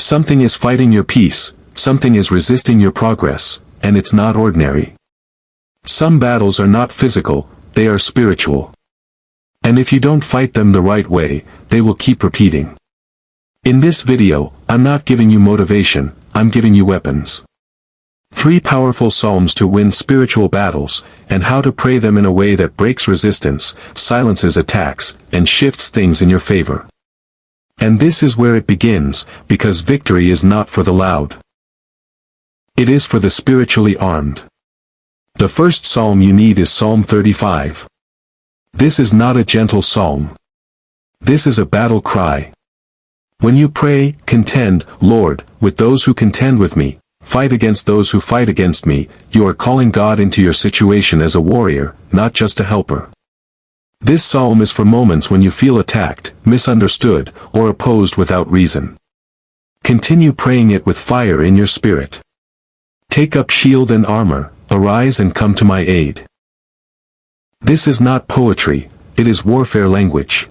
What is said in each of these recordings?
Something is fighting your peace, something is resisting your progress, and it's not ordinary. Some battles are not physical, they are spiritual. And if you don't fight them the right way, they will keep repeating. In this video, I'm not giving you motivation, I'm giving you weapons. 3 powerful psalms to win spiritual battles, and how to pray them in a way that breaks resistance, silences attacks, and shifts things in your favor. And this is where it begins, because victory is not for the loud. It is for the spiritually armed. The first psalm you need is Psalm 35. This is not a gentle psalm. This is a battle cry. When you pray, contend, Lord, with those who contend with me, fight against those who fight against me, you are calling God into your situation as a warrior, not just a helper. This psalm is for moments when you feel attacked, misunderstood, or opposed without reason. Continue praying it with fire in your spirit. Take up shield and armor, arise and come to my aid. This is not poetry, it is warfare language.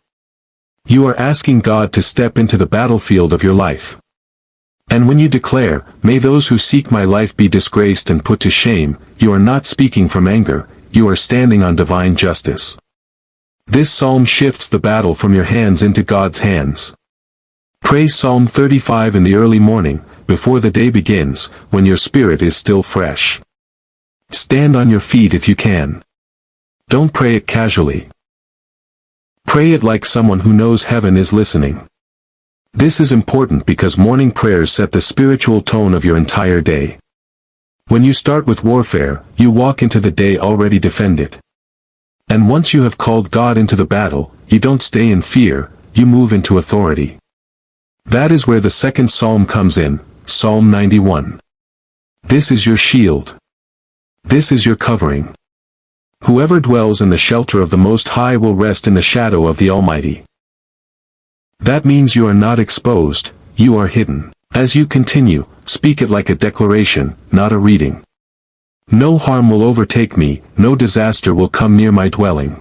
You are asking God to step into the battlefield of your life. And when you declare, may those who seek my life be disgraced and put to shame, you are not speaking from anger, you are standing on divine justice. This psalm shifts the battle from your hands into God's hands. Pray Psalm 35 in the early morning, before the day begins, when your spirit is still fresh. Stand on your feet if you can. Don't pray it casually. Pray it like someone who knows heaven is listening. This is important because morning prayers set the spiritual tone of your entire day. When you start with warfare, you walk into the day already defended. And once you have called God into the battle, you don't stay in fear, you move into authority. That is where the second psalm comes in, Psalm 91. This is your shield. This is your covering. Whoever dwells in the shelter of the Most High will rest in the shadow of the Almighty. That means you are not exposed, you are hidden. As you continue, speak it like a declaration, not a reading. No harm will overtake me, no disaster will come near my dwelling.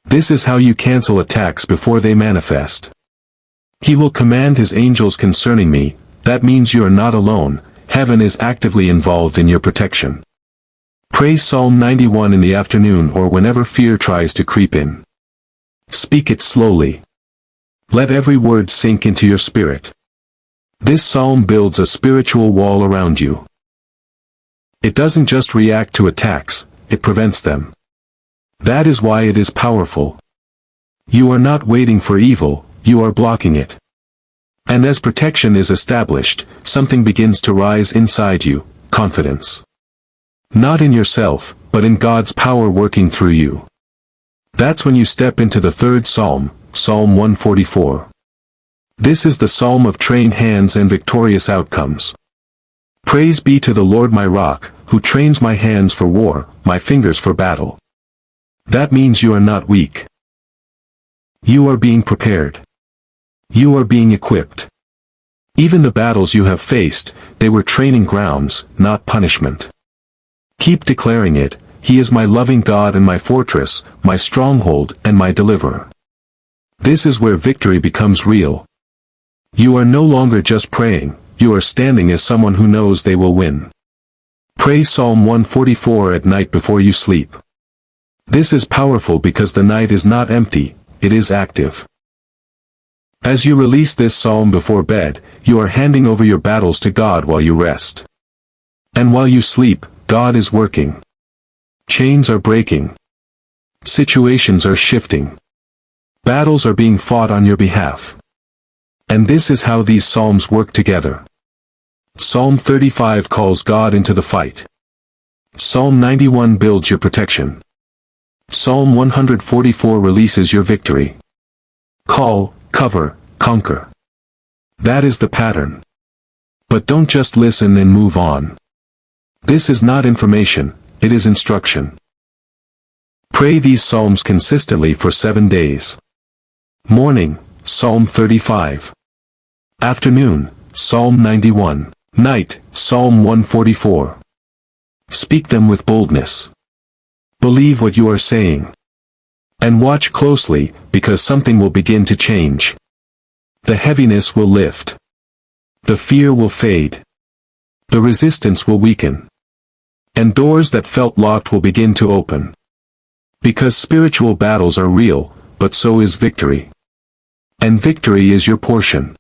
This is how you cancel attacks before they manifest. He will command his angels concerning me, that means you are not alone, heaven is actively involved in your protection. Pray Psalm 91 in the afternoon or whenever fear tries to creep in. Speak it slowly. Let every word sink into your spirit. This psalm builds a spiritual wall around you. It doesn't just react to attacks, it prevents them. That is why it is powerful. You are not waiting for evil, you are blocking it. And as protection is established, something begins to rise inside you, confidence. Not in yourself, but in God's power working through you. That's when you step into the third psalm, Psalm 144. This is the psalm of trained hands and victorious outcomes. Praise be to the Lord my rock, who trains my hands for war, my fingers for battle. That means you are not weak. You are being prepared. You are being equipped. Even the battles you have faced, they were training grounds, not punishment. Keep declaring it, He is my loving God and my fortress, my stronghold and my deliverer. This is where victory becomes real. You are no longer just praying, you are standing as someone who knows they will win. Pray Psalm 144 at night before you sleep. This is powerful because the night is not empty, it is active. As you release this psalm before bed, you are handing over your battles to God while you rest. And while you sleep, God is working. Chains are breaking. Situations are shifting. Battles are being fought on your behalf. And this is how these psalms work together. Psalm 35 calls God into the fight. Psalm 91 builds your protection. Psalm 144 releases your victory. Call, cover, conquer. That is the pattern. But don't just listen and move on. This is not information, it is instruction. Pray these psalms consistently for 7 days. Morning, Psalm 35. Afternoon, Psalm 91. Night, Psalm 144. Speak them with boldness. Believe what you are saying. And watch closely, because something will begin to change. The heaviness will lift. The fear will fade. The resistance will weaken. And doors that felt locked will begin to open. Because spiritual battles are real, but so is victory. And victory is your portion.